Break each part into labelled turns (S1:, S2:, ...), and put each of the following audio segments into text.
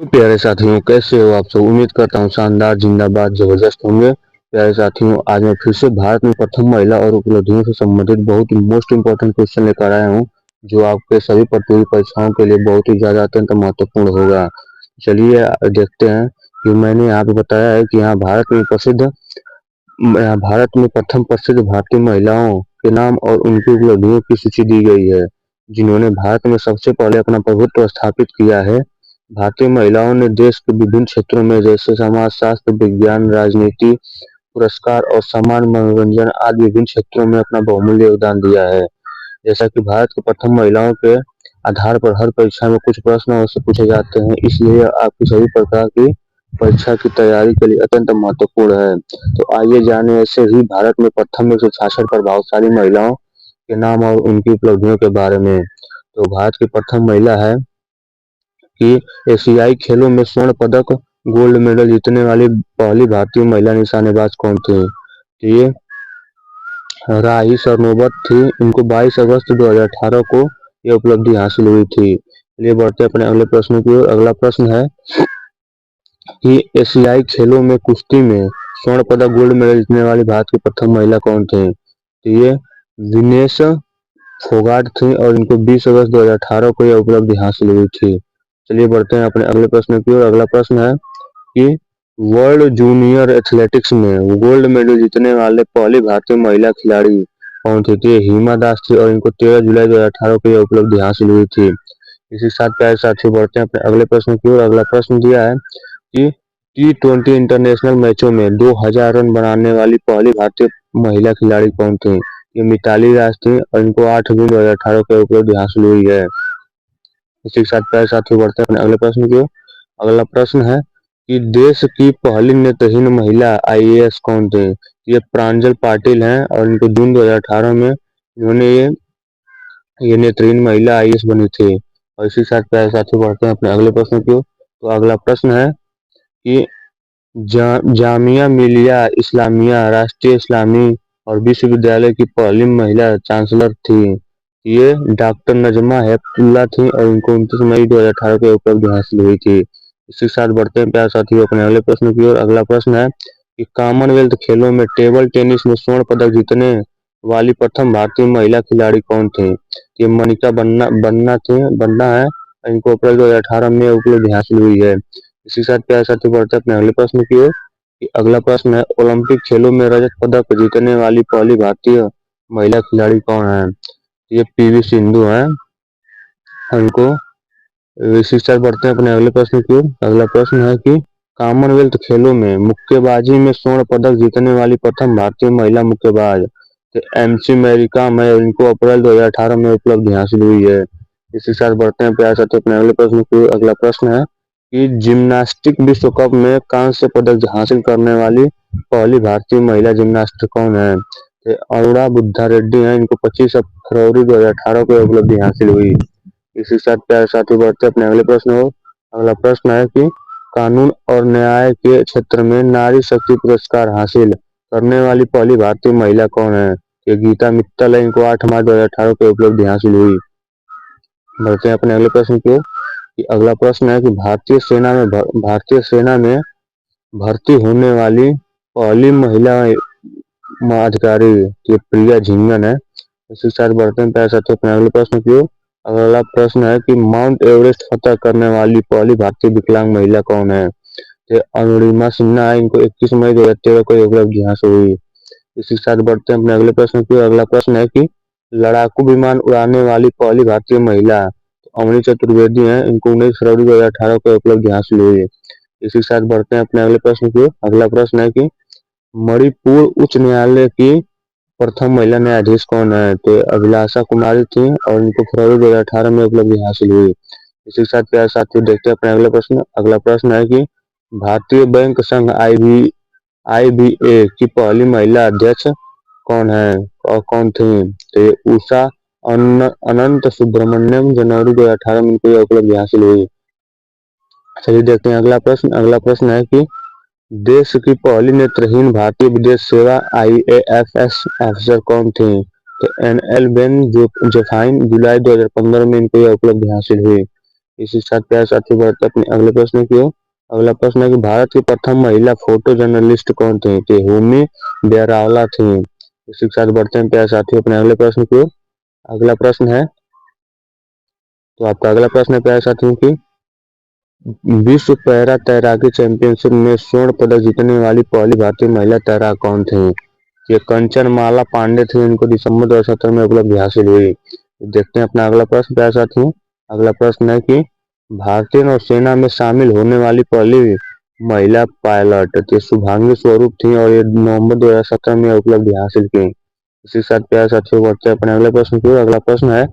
S1: तो प्यारे साथियों, कैसे हो आप सब। उम्मीद करता हूँ शानदार, जिंदाबाद, जबरदस्त होंगे। प्यारे साथियों, आज मैं फिर से भारत में प्रथम महिला और उपलब्धियों से संबंधित बहुत ही मोस्ट इंपॉर्टेंट क्वेश्चन लेकर आया हूँ, जो आपके सभी प्रतियोगी परीक्षाओं के लिए बहुत ही ज्यादा अत्यंत महत्वपूर्ण होगा। चलिए देखते हैं कि मैंने यहाँ पे बताया है कि यहाँ भारत में प्रथम प्रसिद्ध भारतीय महिलाओं के नाम और उनकी उपलब्धियों की सूची दी गई है, जिन्होंने भारत में सबसे पहले अपना प्रभुत्व स्थापित किया है। भारतीय महिलाओं ने देश के विभिन्न क्षेत्रों में जैसे समाजशास्त्र, विज्ञान, राजनीति, पुरस्कार और समान मनोरंजन आदि विभिन्न क्षेत्रों में अपना बहुमूल्य योगदान दिया है। जैसा कि भारत की प्रथम महिलाओं के आधार पर हर परीक्षा में कुछ प्रश्न अवश्य पूछे जाते हैं, इसलिए आपकी सभी प्रकार की परीक्षा की तैयारी के लिए अत्यंत महत्वपूर्ण है। तो आइए जाने ऐसे ही भारत में प्रथम 166 प्रभावशाली महिलाओं के नाम और उनकी उपलब्धियों के बारे में। तो भारत की प्रथम महिला है कि एशियाई खेलों में स्वर्ण पदक गोल्ड मेडल जीतने वाली पहली भारतीय महिला निशानेबाज कौन थी। तो ये राही सरनोबत थी। इनको 22 अगस्त 2018 को यह उपलब्धि हासिल हुई थी। चलिए बढ़ते हैं अपने अगले प्रश्न की ओर। अगला प्रश्न है कि एशियाई खेलों में कुश्ती में स्वर्ण पदक गोल्ड मेडल जीतने वाली भारत की प्रथम महिला कौन थी। तो ये विनेश फोगाट थी और इनको 20 अगस्त 2018 को यह उपलब्धि हासिल हुई थी। चलिए बढ़ते हैं अपने अगले प्रश्न की ओर। अगला प्रश्न है कि वर्ल्ड जूनियर एथलेटिक्स में गोल्ड मेडल जीतने वाले पहली भारतीय महिला खिलाड़ी कौन थी। तो ये हिमा दास थी और इनको 13 जुलाई 2018 को यह उपलब्धि हासिल हुई थी। इसी साथ प्यारे साथियों बढ़ते हैं अपने अगले प्रश्न की ओर। अगला प्रश्न दिया है कि T20 इंटरनेशनल मैचों में 2000 रन बनाने वाली पहली भारतीय महिला खिलाड़ी कौन थी। ये मिताली राज थी और इनको 8 जून 2018 को उपलब्धि हासिल हुई है। इसी के साथ प्यारे साथियों बढ़ते हैं अपने अगले प्रश्न की ओर। अगला प्रश्न है कि देश की पहली नेत्रहीन महिला IAS कौन थे। ये प्रांजल पाटिल हैं और इनको जून 2018 में इन्होंने ये नेत्रहीन महिला IAS बनी थी। और इसी के साथ प्यारे साथियों बढ़ते हैं अपने अगले प्रश्न की ओर। तो अगला प्रश्न है कि जामिया मिलिया इस्लामिया राष्ट्रीय इस्लामी और विश्वविद्यालय की पहली महिला चांसलर थी। ये डॉक्टर नजमा हेपतुल्ला थी और इनको 29 मई 2018 को उपलब्धि हासिल हुई थी। इसी के साथ बढ़ते हैं प्यारे साथियों अपने अगले प्रश्न की ओर। अगला प्रश्न है कि कॉमनवेल्थ खेलों में टेबल टेनिस में स्वर्ण पदक जीतने वाली प्रथम भारतीय महिला खिलाड़ी कौन थी। ये मनिका बन्ना है। इनको अप्रैल 2018 में उपलब्धि हासिल हुई है। इसी के साथ प्यारे साथियों बढ़ते हैं अपने अगले प्रश्न की ओर। अगला प्रश्न है ओलंपिक खेलों में रजत पदक जीतने वाली पहली भारतीय महिला खिलाड़ी कौन है। ये PV सिंधु है। उनको इसी के साथ बढ़ते हैं अपने अगले प्रश्न की ओर। अगला प्रश्न है कि कॉमनवेल्थ खेलों में मुक्केबाजी में स्वर्ण पदक जीतने वाली प्रथम भारतीय महिला मुक्केबाज तो MC मैरी कॉम है। इनको अप्रैल 2018 में उपलब्धि हासिल हुई है। इसी के साथ बढ़ते हैं प्यारे साथियों अपने अगले प्रश्न की ओर। अगला प्रश्न है कि जिम्नास्टिक विश्व कप में कांस्य पदक हासिल करने वाली पहली भारतीय महिला जिम्नास्ट कौन है। तो अरुणा बुद्धा रेड्डी है। इनको 25 फरवरी 2018 को उपलब्धि हासिल हुई। इसी के साथ प्यारे साथी बढ़ते अपने अगले प्रश्न हो। अगला प्रश्न है कि कानून और न्याय के क्षेत्र में नारी शक्ति पुरस्कार हासिल करने वाली पहली भारतीय महिला कौन है। ये गीता मित्तल है। इनको 8 मार्च 2018 को उपलब्धि हासिल हुई। बढ़ते हैं अपने अगले प्रश्न की ओर। अगला प्रश्न है कि भारतीय सेना में भर्ती होने वाली पहली महिला अधिकारी ये प्रिया झिंगन है। इसी के साथ बढ़ते हैं प्यारे साथियों अपने अगले प्रश्न की ओर। अगला प्रश्न है कि माउंट एवरेस्ट फतह करने वाली पहली भारतीय विकलांग महिला कौन है। ये अरुणिमा सिन्हा है। इनको 21 मई 2013 को उपलब्धि हासिल हुई। इसी के साथ बढ़ते हैं अपने अगले प्रश्न की ओर। अगला प्रश्न है कि लड़ाकू विमान उड़ाने वाली पहली भारतीय महिला अवनी चतुर्वेदी है। इनको 19 फरवरी 2018 को उपलब्धि हासिल हुई। इसी के साथ बढ़ते हैं अपने अगले प्रश्न की ओर। अगला प्रश्न है कि मणिपुर उच्च न्यायालय की प्रथम महिला न्यायाधीश कौन है। तो अभिलाषा कुमारी थी और इनको फरवरी 2018 में उपलब्धि हासिल हुई। इसी के साथ प्यारे साथियों देखते हैं अपने अगले प्रश्न। अगला प्रश्न है कि भारतीय बैंक संघ IBA की पहली महिला अध्यक्ष कौन है और कौन थी। तो ये उषा अनंत सुब्रमण्यम जनवरी 2018 में इनको यह उपलब्धि हासिल हुई। चलिए देखते हैं अगला प्रश्न। अगला प्रश्न है कि देश की पहली नेत्रहीन भारतीय विदेश सेवा IAFS ऑफिसर कौन थी। तो NL बेन जोफाइन जुलाई 2015 में इनको यह उपलब्धि हासिल हुई। इसी के साथ प्यारे साथियों बढ़ते अपने अगले प्रश्न की ओर। अगला प्रश्न है कि भारत की प्रथम महिला फोटो जर्नलिस्ट कौन थी? तो होमी बेरावला थी। इसी के साथ बढ़ते हैं प्यारे साथियों अपने अगले प्रश्न की ओर। अगला प्रश्न है, तो आपका अगला प्रश्न है प्यारे साथियों की, विश्व पैरा तैराकी चैंपियनशिप में स्वर्ण पदक जीतने वाली पहली भारतीय महिला तैराक कौन थी? ये कंचनमाला पांडे थी, इनको दिसंबर 2017 में उपलब्धि हासिल हुई। देखते हैं अपना अगला प्रश्न प्यारे साथियों। अगला प्रश्न है कि भारतीय नौसेना में शामिल होने वाली पहली महिला पायलट तो शुभांगी स्वरूप थी और ये नवंबर 2017 में उपलब्धि हासिल की। इसी के साथ प्यारे साथियों बढ़ते हैं अपने अगले प्रश्न की ओर। अगला प्रश्न है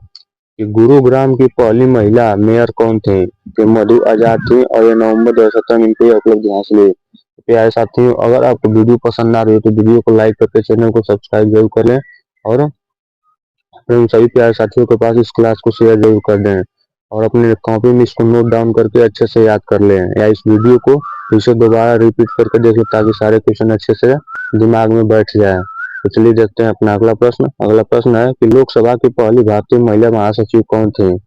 S1: कि गुरुग्राम की पहली महिला मेयर कौन थी? तो मधु आजाद थी और ये नवंबर 2017 में इनको उपलब्धि हासिल हुई। प्यारे साथियों अगर आपको वीडियो पसंद आ रही है तो वीडियो को लाइक करके चैनल को सब्सक्राइब जरूर कर लें और अपने उन सभी प्यारे साथियों के पास इस क्लास को शेयर जरूर कर दें और अपने कॉपी में इसको नोट डाउन करके अच्छे से याद कर लें या इस वीडियो को फिर से दोबारा रिपीट करके देख लें ताकि सारे क्वेश्चन अच्छे से दिमाग में बैठ जाए। तो चलिए देखते हैं अपना अगला प्रश्न। अगला प्रश्न है कि लोकसभा की पहली भारतीय महिला महासचिव कौन थी?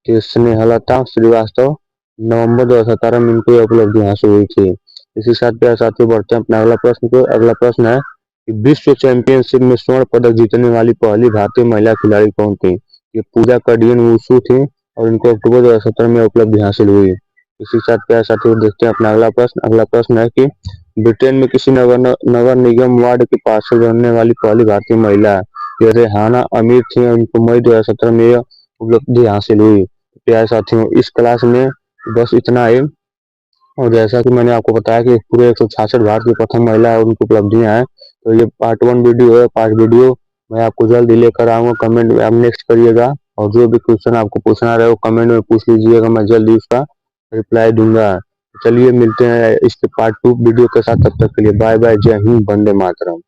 S1: कि स्नेहलता श्रीवास्तव, नवंबर 2017 में इनको यह उपलब्धि हासिल हुई थी। इसी साथ प्यारे साथियों बढ़ते हैं अपना अगला प्रश्न को। अगला प्रश्न है कि विश्व चैंपियनशिप में स्वर्ण पदक जीतने वाली पहली भारतीय महिला खिलाड़ी कौन थी? ये पूजा कडियन वुशु थी और इनको अक्टूबर 2017 में उपलब्धि हासिल हुई। इसी के साथ प्यारे साथियों देखते हैं अपना अगला प्रश्न। अगला प्रश्न है कि ब्रिटेन में किसी नगर निगम वार्ड के पार्षद बनने वाली पहली भारतीय महिला ये रेहाना अमीर थी और इनको मई 2017 में यह उपलब्धि हासिल हुई। प्यारे साथियों इस क्लास में बस इतना ही और जैसा कि मैंने आपको बताया कि पूरे 166 भारत की प्रथम महिला और उनकी उपलब्धियां हैं, तो ये पार्ट 1 वीडियो है। पार्ट वीडियो मैं आपको जल्दी लेकर आऊंगा। कमेंट में आप नेक्स्ट करिएगा और जो भी क्वेश्चन आपको पूछना रहे वो कमेंट में पूछ लीजिएगा, मैं जल्दी उसका रिप्लाई दूंगा। चलिए मिलते हैं इसके पार्ट 2 वीडियो के साथ, तब तक के लिए बाय बाय, जय हिंद, वंदे मातरम।